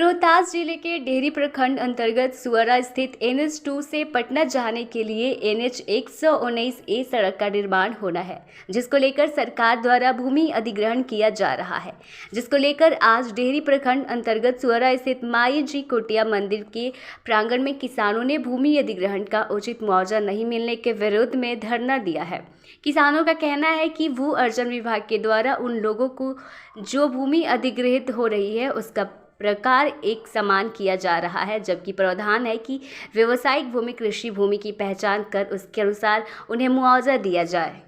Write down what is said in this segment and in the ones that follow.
रोहतास जिले के डेहरी प्रखंड अंतर्गत सुअरा स्थित NH2 से पटना जाने के लिए NH 119A सड़क का निर्माण होना है, जिसको लेकर सरकार द्वारा भूमि अधिग्रहण किया जा रहा है। जिसको लेकर आज डेहरी प्रखंड अंतर्गत सुअरा स्थित माई जी कोटिया मंदिर के प्रांगण में किसानों ने भूमि अधिग्रहण का उचित मुआवजा नहीं मिलने के विरोध में धरना दिया है। किसानों का कहना है कि भू अर्जन विभाग के द्वारा उन लोगों को जो भूमि अधिग्रहित हो रही है उसका प्रकार एक समान किया जा रहा है, जबकि प्रावधान है कि व्यावसायिक भूमि कृषि भूमि की पहचान कर उसके अनुसार उन्हें मुआवजा दिया जाए।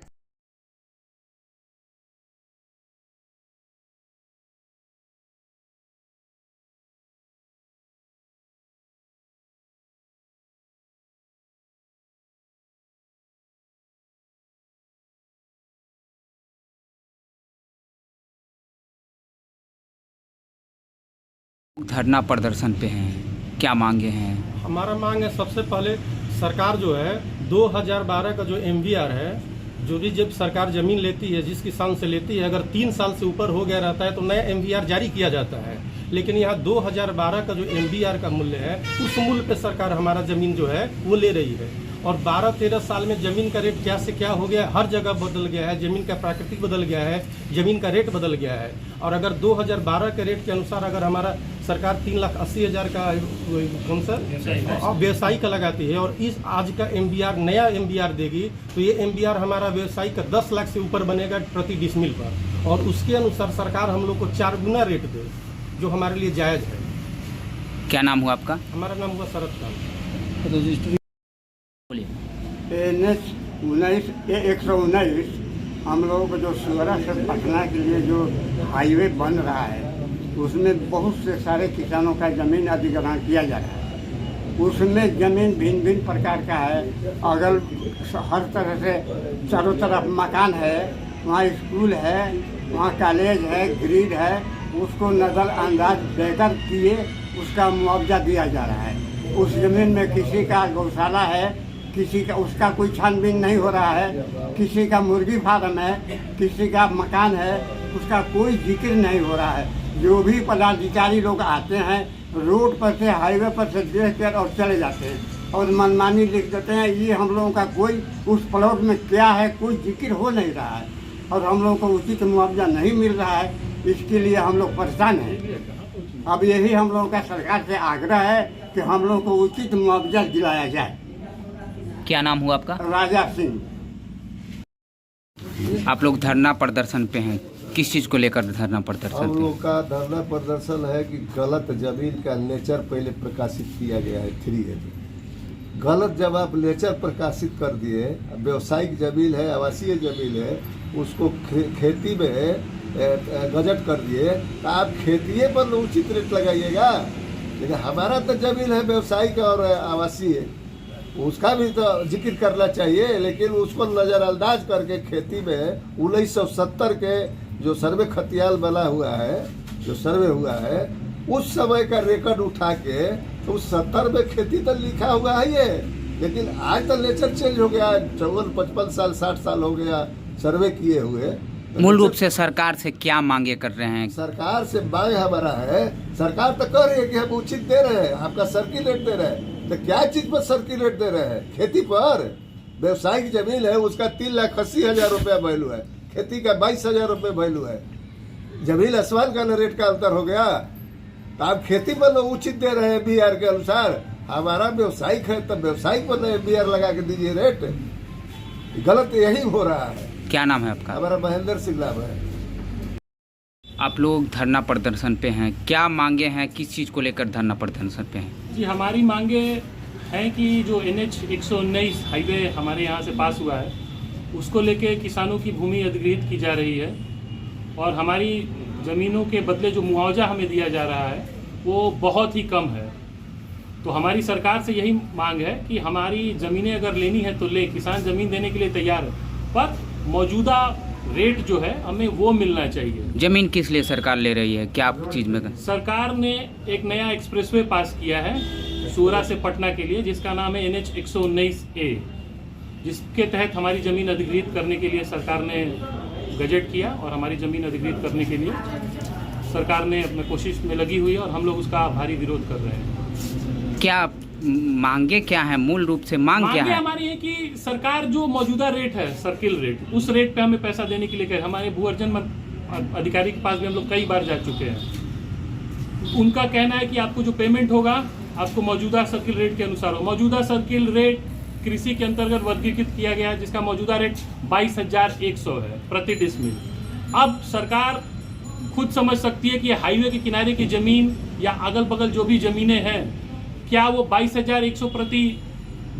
धरना प्रदर्शन पे हैं, क्या मांगे हैं? हमारा मांग है, सबसे पहले सरकार जो है 2012 का जो MVR है, जो भी जब सरकार जमीन लेती है, जिस किसान से लेती है, अगर 3 साल से ऊपर हो गया रहता है तो नया MVR जारी किया जाता है। लेकिन यहाँ 2012 का जो MVR का मूल्य है, उस मूल्य पे सरकार हमारा ज़मीन जो है वो ले रही है। और 12-13 साल में ज़मीन का रेट क्या से क्या हो गया, हर जगह बदल गया है। ज़मीन का प्राकृतिक बदल गया है, ज़मीन का रेट बदल गया है। और अगर 2012 के रेट के अनुसार अगर हमारा सरकार 3,80,000 का कौन सा व्यवसायी का लगाती है और इस आज का MVR नया MVR देगी, तो ये MVR हमारा व्यवसायी का 10 लाख से ऊपर बनेगा प्रति डिसमिल पर। और उसके अनुसार सरकार हम लोग को 4 गुना रेट दे, जो हमारे लिए जायज़ है। क्या नाम हुआ आपका? हमारा नाम हुआ शरद खान। NH 119 हम लोगों को जो सुअरा से पटना के लिए जो हाईवे बन रहा है, उसमें बहुत से सारे किसानों का ज़मीन अधिग्रहण किया जा रहा है। उसमें ज़मीन भिन्न भिन्न प्रकार का है। अगल हर तरह से चारों तरफ मकान है, वहाँ स्कूल है, वहाँ कॉलेज है, ग्रिड है। उसको नज़रअंदाज बेगर किए उसका मुआवजा दिया जा रहा है। उस ज़मीन में किसी का गौशाला है, किसी का उसका कोई छानबीन नहीं हो रहा है, किसी का मुर्गी फार्म है, किसी का मकान है, उसका कोई जिक्र नहीं हो रहा है। जो भी पदाधिकारी लोग आते हैं, रोड पर से हाईवे पर से देख कर और चले जाते हैं और मनमानी लिख देते हैं। ये हम लोगों का कोई उस प्लॉट में क्या है कोई जिक्र हो नहीं रहा है और हम लोगों को उचित मुआवजा नहीं मिल रहा है। इसके लिए हम लोग परेशान हैं। अब यही हम लोगों का सरकार से आग्रह है कि हम लोगों को उचित मुआवजा दिलाया जाए। क्या नाम हुआ आपका? राजा सिंह। आप लोग धरना प्रदर्शन पे हैं, किस चीज़ को लेकर धरना प्रदर्शन? हम लोग का धरना प्रदर्शन है कि गलत जमीन का नेचर पहले प्रकाशित किया गया है 3A। गलत जब आप नेचर प्रकाशित कर दिए, व्यवसायिक जमीन है, आवासीय जमीन है, उसको खेती में गजट कर दिए, तो आप खेतिए पर उचित रेट लगाइएगा। लेकिन हमारा तो जमीन है व्यवसायिक और आवासीय, उसका भी तो जिक्र करना चाहिए। लेकिन उसको नज़रअंदाज करके खेती में 1970 के जो सर्वे खतियाल बना हुआ है, जो सर्वे हुआ है, उस समय का रिकॉर्ड उठा के तो उस 70 में खेती तो लिखा हुआ है ये। लेकिन आज तो नेचर चेंज हो गया, 54-55 साल 60 साल हो गया सर्वे किए हुए। मूल रूप से सरकार से क्या मांगे कर रहे हैं? सरकार से मांग हमारा है, सरकार तो कह रही है कि हम उचित दे रहे हैं, आपका सर्किल रेट दे रहे हैं। तो क्या चीज पर सर्किल रेट दे रहे हैं? खेती पर। व्यवसायिक जमीन है उसका 3,80,000 रुपया वैल्यू है, खेती का 22,000 रुपये वैल्यू है। जमीन आसमान का रेट का अंतर हो गया। तो आप खेती पर लोग उचित दे रहे हैं MVR के अनुसार। हमारा व्यवसायिक है तो व्यवसायिक पर MVR लगा के दीजिए रेट। गलत यही हो रहा है। क्या नाम है आपका? हमारा महेंद्र सिंह नाम है। आप लोग धरना प्रदर्शन पे हैं, क्या मांगे हैं, किस चीज़ को लेकर धरना प्रदर्शन पे हैं? जी, हमारी मांगे हैं कि जो NH 119 हाईवे हमारे यहाँ से पास हुआ है, उसको लेके किसानों की भूमि अधिग्रहित की जा रही है और हमारी ज़मीनों के बदले जो मुआवजा हमें दिया जा रहा है वो बहुत ही कम है। तो हमारी सरकार से यही मांग है कि हमारी ज़मीनें अगर लेनी है तो ले, किसान ज़मीन देने के लिए तैयार है, पर मौजूदा रेट जो है हमें वो मिलना चाहिए। जमीन किस लिए सरकार ले रही है, क्या चीज़ में? सरकार ने एक नया एक्सप्रेसवे पास किया है सुअरा से पटना के लिए, जिसका नाम है NH 119A, जिसके तहत हमारी ज़मीन अधिग्रहित करने के लिए सरकार ने गजट किया और हमारी ज़मीन अधिग्रहित करने के लिए सरकार ने अपने कोशिश में लगी हुई है और हम लोग उसका भारी विरोध कर रहे हैं। क्या मांगे क्या है, मूल रूप से मांग क्या मांगे है? हमारी है कि सरकार जो मौजूदा रेट है, सर्किल रेट, उस रेट पे हमें पैसा देने के लिए कहे। हमारे भू अर्जन अधिकारी के पास भी हम लोग कई बार जा चुके हैं। उनका कहना है कि आपको जो पेमेंट होगा आपको मौजूदा सर्किल रेट के अनुसार हो। मौजूदा सर्किल रेट कृषि के अंतर्गत वर्गीकृत किया गया है, जिसका मौजूदा रेट 22,100 है प्रति डिसमिल। अब सरकार खुद समझ सकती है कि हाईवे के किनारे की जमीन या अगल बगल जो भी जमीनें हैं, क्या वो 22,100 प्रति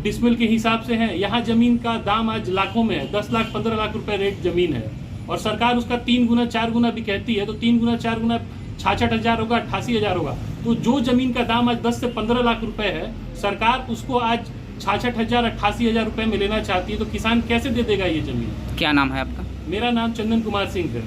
डिसमिल के हिसाब से हैं? यहाँ जमीन का दाम आज लाखों में है, 10 लाख 15 लाख रुपए रेट जमीन है, और सरकार उसका 3 गुना 4 गुना भी कहती है। तो 3 गुना 4 गुना 66,000 होगा, 88,000 होगा। तो जो जमीन का दाम आज 10 से 15 लाख रुपए है, सरकार उसको आज 66,000 88,000 रुपए में लेना चाहती है। तो किसान कैसे दे देगा ये जमीन? क्या नाम है आपका? मेरा नाम चंदन कुमार सिंह है।